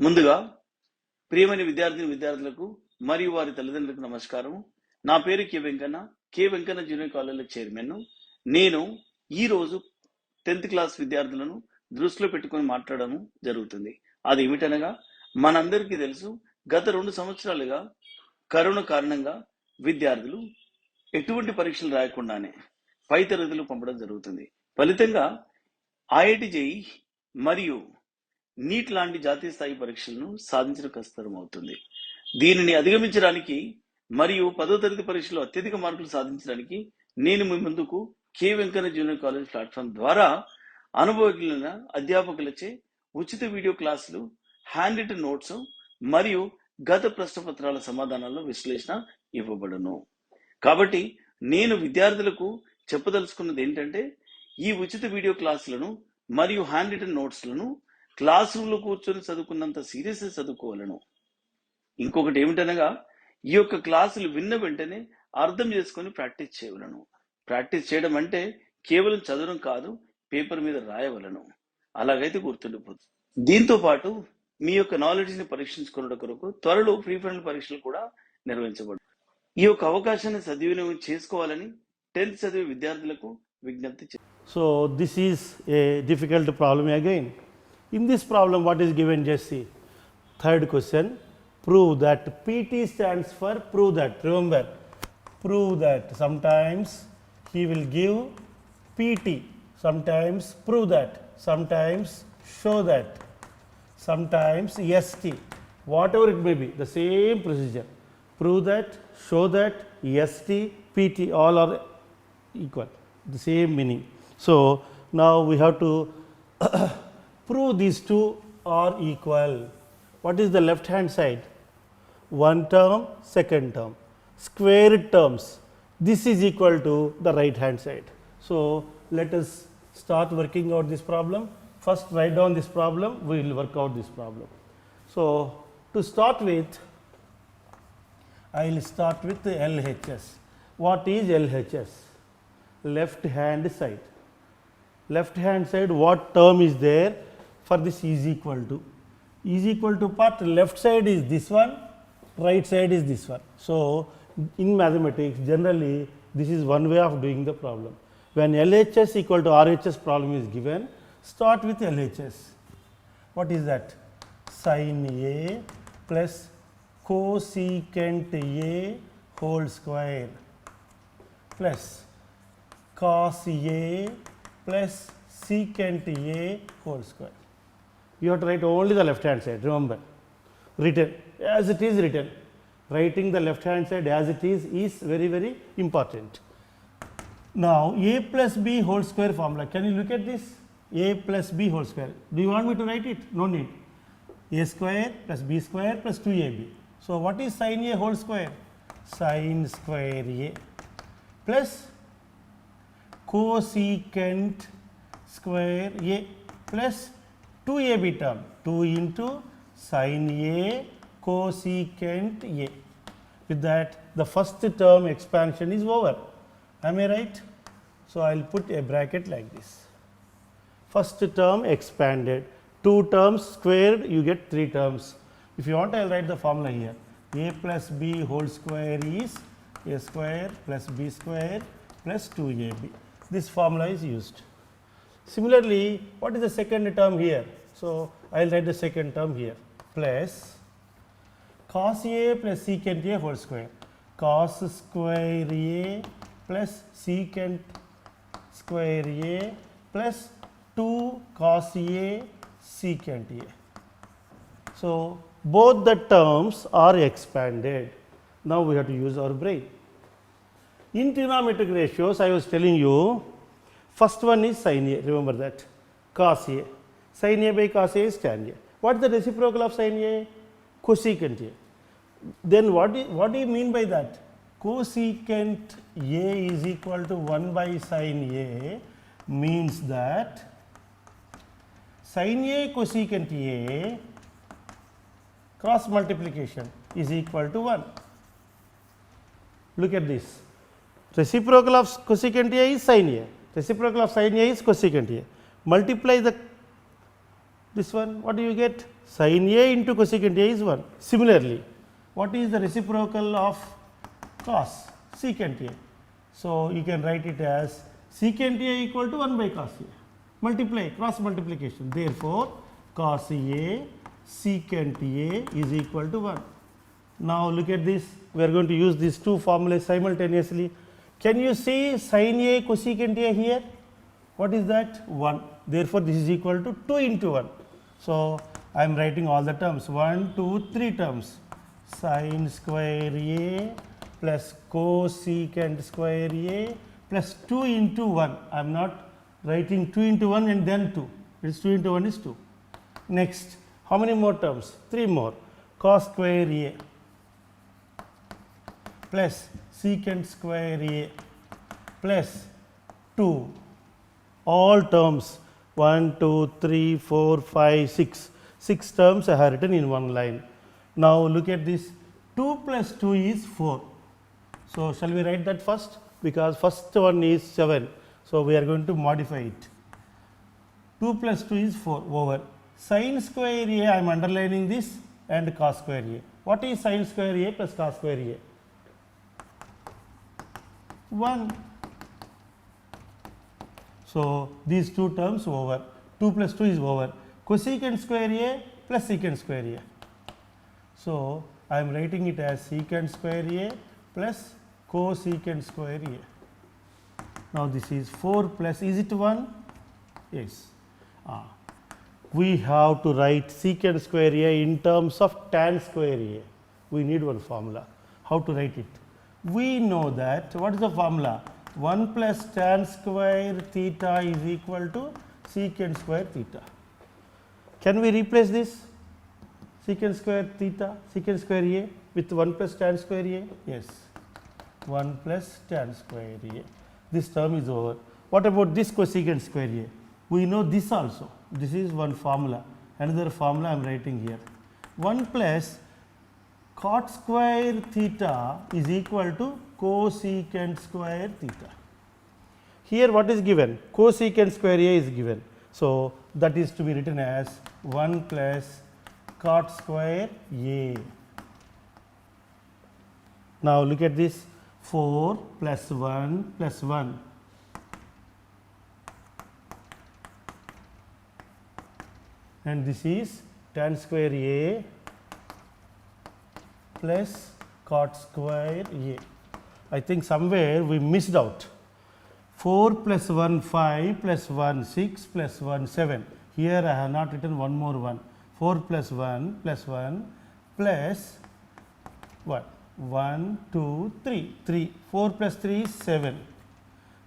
ముందుగా ప్రియమైన విద్యార్థులకు మరియు వారి తల్లిదండ్రులకు నమస్కారం. నా పేరు కె వెంకన్న జూనియర్ కాలేజీలో చైర్మన్. నేను ఈ రోజు 10th క్లాస్ విద్యార్థులను దృష్టిలో పెట్టుకొని మాట్లాడడం జరుగుతుంది. అది ఏమిటనగా, మనందరికీ తెలుసు, గత 2 సంవత్సరాలుగా కరోనా కారణంగా విద్యార్థులు ఎటువంటి పరీక్షలు రాయకుండానే పై తరగతులు పంపడం జరుగుతుంది. ఫలితంగా ఐఐటి జేఈ మరియు నీట్ లాంటి జాతీయ స్థాయి పరీక్షలను సాధించడం కష్టతరం అవుతుంది. దీనిని అధిగమించడానికి మరియు 10వ తరగతి పరీక్షలో అత్యధిక మార్కులు సాధించడానికి నేను మీ ముందుకు K Venkanna junior college platform ద్వారా అనుభవజ్ఞులైన అధ్యాపకులచే ఉచిత వీడియో క్లాసులు, హ్యాండ్ రిటన్ నోట్స్ మరియు గత ప్రశ్నపత్రాల సమాధానాల విశ్లేషణ ఇవ్వబడును. కాబట్టి నేను విద్యార్థులకు చెప్పదలుచుకున్నది ఏంటంటే, ఈ ఉచిత వీడియో క్లాసులను మరియు హ్యాండ్ రిటన్ నోట్స్లను క్లాస్ రూమ్లో కూర్చొని చదువుకున్నంత సీరియస్గా చదువుకోవాలను. ఇంకొకటి ఏమిటనగా, ఈ యొక్క క్లాసులు విన్న వెంటనే అర్థం చేసుకొని ప్రాక్టీస్ చేయవలను. ప్రాక్టీస్ చేయడం అంటే కేవలం చదవడం కాదు, పేపర్ మీద రాయవలను. అలాగైతే గుర్తుండిపోతుంది. దీంతో పాటు మీ యొక్క నాలెడ్జ్ని పరీక్షించుకున్న కొరకు త్వరలో ప్రీ ఫైనల్ పరీక్షలు కూడా నిర్వహించబడు. ఈ యొక్క అవకాశాన్ని సద్వినియోగం చేసుకోవాలని 10th చదివే విద్యార్థులకు విజ్ఞప్తి చేస్తాను. So this is a difficult problem again. In this problem, what is given? Just see. Third question, prove that PT stands for prove that. Remember, prove that. Sometimes he will give PT, sometimes prove that, sometimes show that, sometimes ST, whatever it may be, the same procedure. Prove that, show that, ST, PT, all are equal, the same meaning. So now we have to prove these two are equal. What is the left hand side? One term, second term, squared terms. This is equal to the right hand side. So let us start working out this problem. First write down this problem, we will work out this problem. So to start with, I will start with the LHS. What is LHS? Left hand side. Left hand side, what term is there? For this is equal to part, left side is this one, right side is this one. So in mathematics, generally this is one way of doing the problem. When LHS equal to RHS problem is given, start with LHS. What is that? Sin A plus cosecant A whole square plus cos A plus secant A whole square. You have to write only the left hand side, remember. Written as it is written. Writing the left hand side as it is very, very important. Now A plus B whole square formula, can you look at this? A plus B whole square. Do you want me to write it? No need. A square plus B square plus 2AB. So what is sin A whole square? Sin square A plus cosecant square A plus 2AB term, 2 into sin A cosecant A. With that, the first term expansion is over. Am I right? So I will put a bracket like this. First term expanded, 2 terms squared, you get 3 terms. If you want, I will write the formula here. A plus B whole square is A square plus B square plus 2AB. This formula is used. Similarly, what is the second term here? So I will write the second term here, plus cos A plus secant A whole square, cos square A plus secant square A plus 2 cos A secant A. So both the terms are expanded. Now we have to use our brain. In trigonometric ratios, I was telling you, first one is sin A, remember that, cos A. Sin A by cos A is tan A. What is the reciprocal of sin A? Cosecant A. Then what do you mean by that? Cosecant A is equal to 1 by sin A means that sin A cosecant A cross multiplication is equal to 1. Look at this. Reciprocal of cosecant A is sin A. Reciprocal of sin A is cosecant A. Multiply the This one, what do you get? Sin A into cosecant A is 1. Similarly, what is the reciprocal of cos? Secant A. So, you can write it as secant A equal to 1 by cos A. Multiply, cross multiplication. Therefore, cos A secant A is equal to 1. Now, look at this. We are going to use these two formulas simultaneously. Can you see sin A cosecant A here? What is that? 1. Therefore, this is equal to 2 into 1. So, I am writing all the terms 1, 2, 3 terms. Sin square A plus cosecant square A plus 2 into 1. I am not writing 2 into 1 and then 2. It is 2 into 1 is 2. Next, how many more terms? 3 more. Cos square A plus secant square A plus 2. All terms 1, 2, 3, 4, 5, 6. 6 terms I have written in one line. Now look at this. 2 plus 2 is 4. So shall we write that first? Because first one is 7. So we are going to modify it. 2 plus 2 is 4 over sin square A. I am underlining this and cos square A. What is sin square A plus cos square A? 1. So these two terms over. 2 plus 2 is over. Cosecant square A plus secant square A. So I am writing it as secant square A plus cosecant square A. Now this is 4 plus, is it 1? Yes. We have to write secant square A in terms of tan square A. We need one formula. How to write it? We know that, what is the formula? 1 plus tan square theta is equal to secant square theta. Can we replace this secant square theta, secant square A with 1 plus tan square A? Yes, 1 plus tan square A. This term is over. What about this cosecant square A? We know this also. This is one formula. Another formula I am writing here. 1 plus cot square theta is equal to cosecant square theta. Here what is given? Cosecant square A is given. So that is to be written as 1 plus cot square A. Now look at this, 4 plus 1 plus 1. And this is tan square A plus cot square A. I think somewhere we missed out. 4 plus 1 5 plus 1 6 plus 1 7. Here I have not written one more 1. 4 plus 1 plus 1 plus what? 1 2 3 3. 4 plus 3 is 7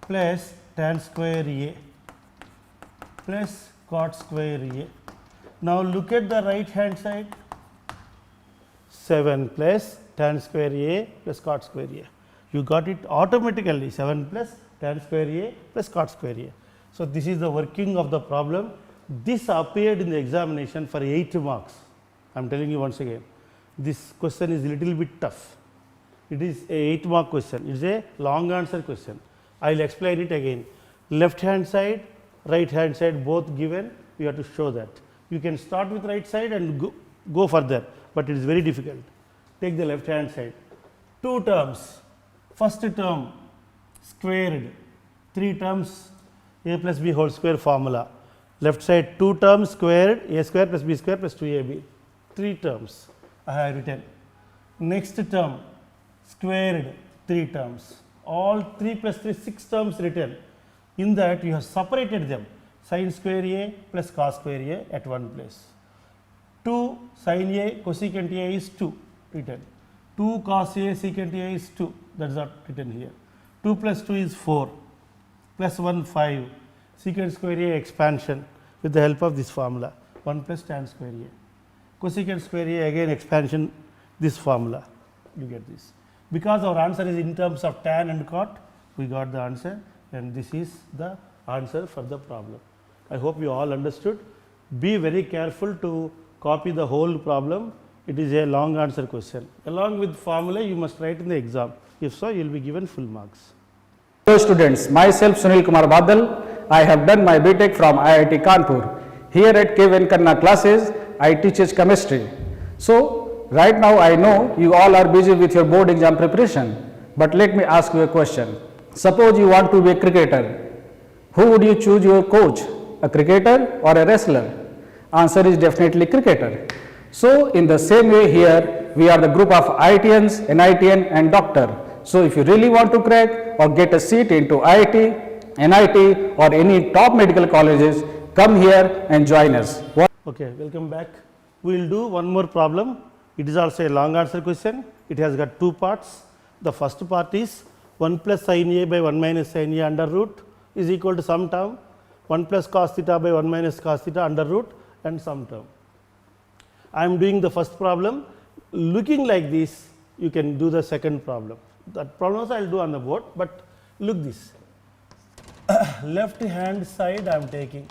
plus tan square A plus cot square A. Now look at the right hand side. 7 plus tan square A plus cot square A. You got it automatically, 7 plus tan square A plus cot square A. So this is the working of the problem. This appeared in the examination for 8 marks. I am telling you once again. This question is little bit tough. It is a 8 mark question. It is a long answer question. I will explain it again. Left hand side, right hand side both given. You have to show that. You can start with right side and go further, but it is very difficult. Take the left hand side. 2 terms. First term squared, 3 terms a plus b whole square formula. Left side 2 terms squared, a square plus b square plus 2ab. 3 terms I have written. Next term squared, 3 terms. All 3 plus 3, 6 terms written. In that you have separated them. Sin square A plus cos square A at one place. 2 sin A cosecant A is 2 written. 2 cos A secant A is 2, that is not written here. 2 plus 2 is 4 plus 1 5, secant square A expansion with the help of this formula, 1 plus tan square A. Cosecant square A again expansion, this formula, you get this. Because our answer is in terms of tan and cot, we got the answer, and this is the answer for the problem. I hope you all understood. Be very careful to copy the whole problem. It is a long answer question. Along with formula you must write in the exam. If so, you will be given full marks. Hello students, myself Sunil Kumar Badal. I have done my BTech from IIT Kanpur. Here at K. Venkanna classes, I teach chemistry. So, right now I know you all are busy with your board exam preparation, but let me ask you a question. Suppose you want to be a cricketer. Who would you choose your coach? A cricketer or a wrestler? Answer is definitely cricketer. So, in the same way here, we are the group of IITians, NITian and doctor. So, if you really want to crack or get a seat into IIT, NIT or any top medical colleges, come here and join us. Okay, welcome back. We will do one more problem. It is also a long answer question. It has got two parts. The first part is 1 plus sin A by 1 minus sin A under root is equal to some term 1 plus cos theta by 1 minus cos theta under root and some term. I am doing the first problem. Looking like this, you can do the second problem. That problem also I will do on the board, but look this. Left hand side I am taking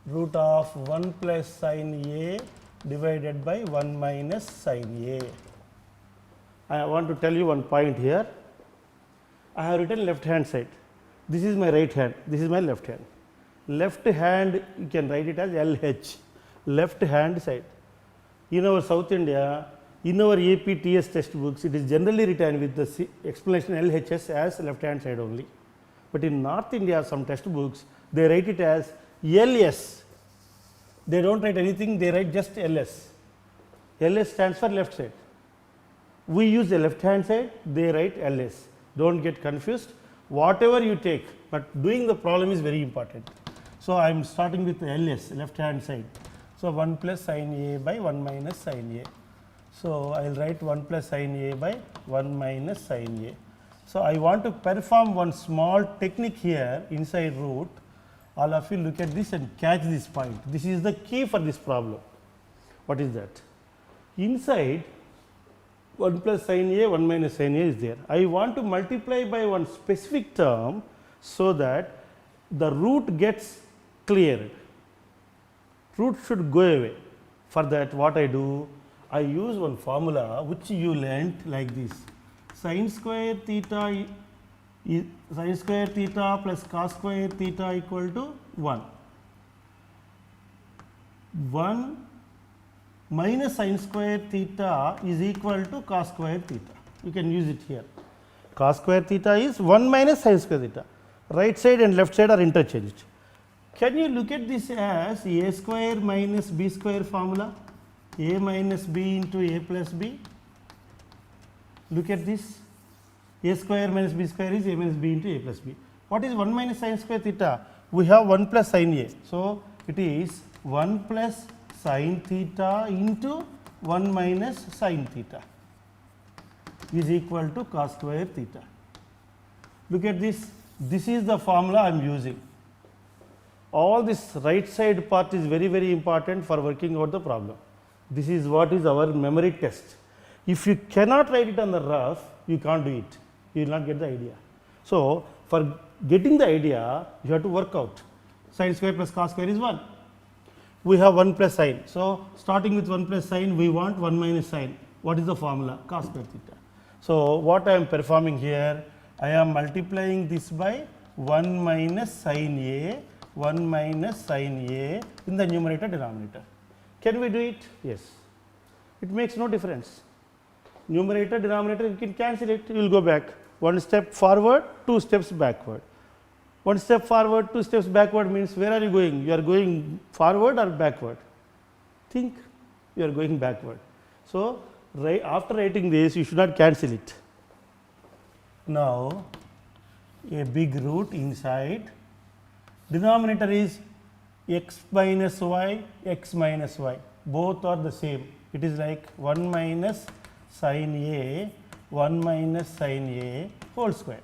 root of 1 plus sin A divided by 1 minus sin A. I want to tell you one point here. I have written left hand side. This is my right hand, this is my left hand. Left hand you can write it as LH, left hand side. In our South India, in our AP TS textbooks, it is generally written with the explanation LHS as left hand side only. But in North India, some textbooks, they write it as LS. They don't write anything, they write just LS. LS stands for left side. We use the left hand side, they write LS. Don't get confused. Whatever you take, but doing the problem is very important. So, I am starting with LS, left hand side. So, 1 plus sin A by 1 minus sin A. So, I will write 1 plus sin A by 1 minus sin A. So, I want to perform one small technique here inside root. All of you look at this and catch this point. This is the key for this problem. What is that? Inside 1 plus sin A, 1 minus sin A is there. I want to multiply by one specific term so that the root gets cleared. Root should go away. For that, what I do? I use one formula which you learnt like this. Sin square theta plus cos square theta equal to 1. 1 minus sin square theta is equal to cos square theta. You can use it here. Cos square theta is 1 minus sin square theta. Right side and left side are interchanged. Can you look at this as a square minus b square formula? A minus b into a plus b. Look at this. A square minus b square is a minus b into a plus b. What is 1 minus sin square theta? We have 1 plus sin A. So, it is 1 plus sin theta into 1 minus sin theta is equal to cos square theta. Look at this. This is the formula I am using. All this right side part is very, very important for working out the problem. This is what is our memory test. If you cannot write it on the rough, you can't do it. You will not get the idea. So, for getting the idea, you have to work out. Sin square plus cos square is 1. We have 1 plus sin. So, starting with 1 plus sin, we want 1 minus sin. What is the formula? Cos square theta. So, what I am performing here, I am multiplying this by 1 minus sin A, 1 minus sin A in the numerator denominator. Can we do it? Yes. It makes no difference. Numerator, denominator, you can cancel it, you will go back. 1 step forward, 2 steps backward. 1 step forward, 2 steps backward means where are you going? You are going forward or backward? Think, you are going backward. So, after writing this, you should not cancel it. Now, a big root inside, denominator is x minus y, both are the same. It is like 1 minus sin A, 1 minus sin A whole square.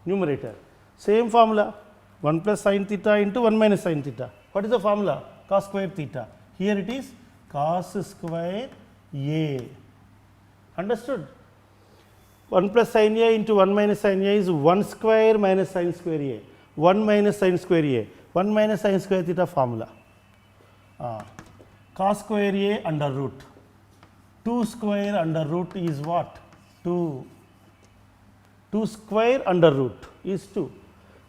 Numerator, same formula, 1 plus sin theta into 1 minus sin theta. What is the formula? Cos square theta. Here it is cos square A. Understood? 1 plus sin A into 1 minus sin A is 1 square minus sin square A. 1 minus sin square A. 1 minus sin square theta formula. Cos square A under root. 2 square under root is what? 2. 2 square under root is 2.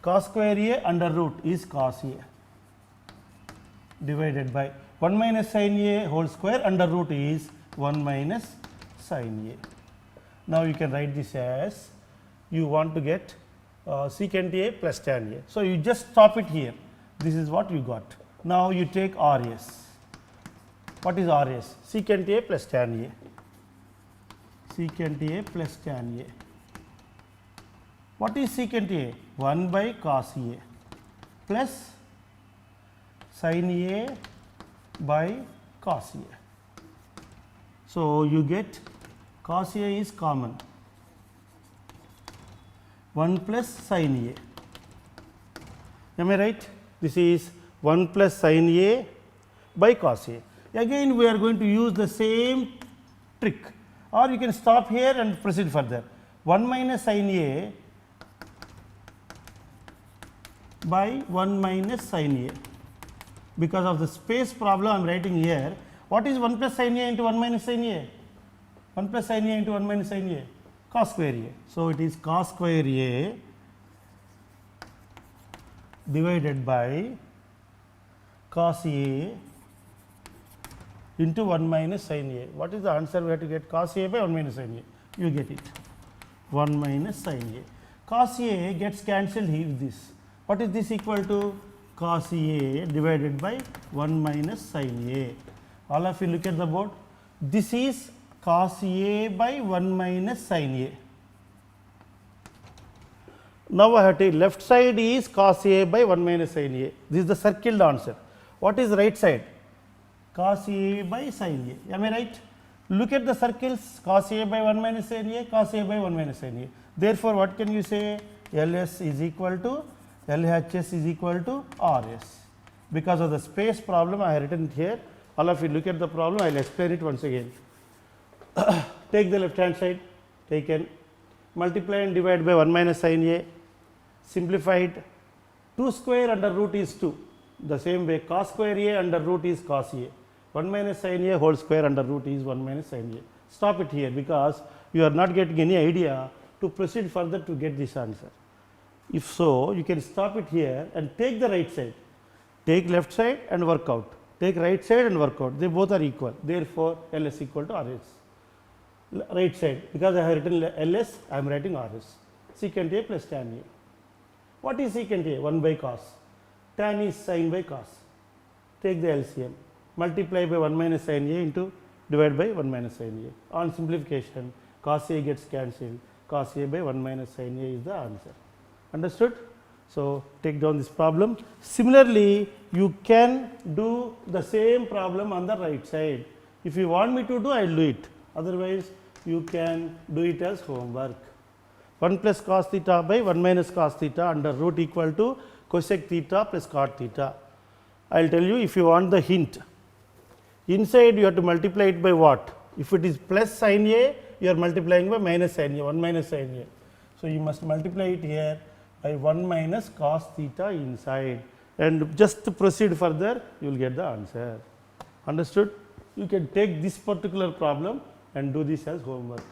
Cos square A under root is cos A. divided by 1 minus sin A whole square under root is 1 minus sin A. Now you can write this as you want to get secant A plus tan A. So you just stop it here. This is what you got. Now you take RS. What is RS? Secant A plus tan A. Secant A plus tan A. What is secant A? 1 by cos A plus sin A by cos A. So you get cos A is common, 1 plus sin A. Am I right? This is 1 plus sin A by cos A. Again we are going to use the same trick, or you can stop here and proceed further. 1 minus sin A by 1 minus sin A. Because of the space problem I am writing here. What is 1 plus sin A into 1 minus sin A? 1 plus sin A into 1 minus sin A? Cos square A. So it is cos square A divided by cos A into 1 minus sin A. What is the answer? We have to get cos A by 1 minus sin A. You get it. 1 minus sin A. Cos A gets cancelled with this. What is this equal to? Cos A divided by 1 minus sin A. All of you look at the board. This is cos A by 1 minus sin A. Now I have to take left side is cos A by 1 minus sin A. This is the circled answer. What is right side? Cos A by sin A. Am I right? Look at the circles, cos A by 1 minus sin A, cos A by 1 minus sin A. Therefore, what can you say? LS is equal to LHS is equal to RS. Because of the space problem I have written it here. All of you look at the problem, I will explain it once again. Take the left hand side, taken, multiply and divide by 1 minus sin A, simplified, 2 square under root is 2. The same way cos square A under root is cos A. 1 minus sin A whole square under root is 1 minus sin A. Stop it here because you are not getting any idea to proceed further to get this answer. If so, you can stop it here and take the right side. Take left side and work out. Take right side and work out. They both are equal. Therefore, LS equal to RS. Right side, because I have written LS, I am writing RS. Secant A plus tan A. What is secant A? 1 by cos. Tan is sin by cos. Take the LCM. Multiply by 1 minus sin A into divide by 1 minus sin A. On simplification, cos A gets cancelled. Cos A by 1 minus sin A is the answer. Understood? So, take down this problem. Similarly, you can do the same problem on the right side. If you want me to do, I will do it. Otherwise, you can do it as homework. 1 plus cos theta by 1 minus cos theta under root equal to cosec theta plus cot theta. I will tell you if you want the hint. Inside you have to multiply it by what? If it is plus sin A, you are multiplying by minus sin A, 1 minus sin A. So, you must multiply it here by 1 minus cos theta inside, and just to proceed further you will get the answer. Understood? You can take this particular problem and do this as homework.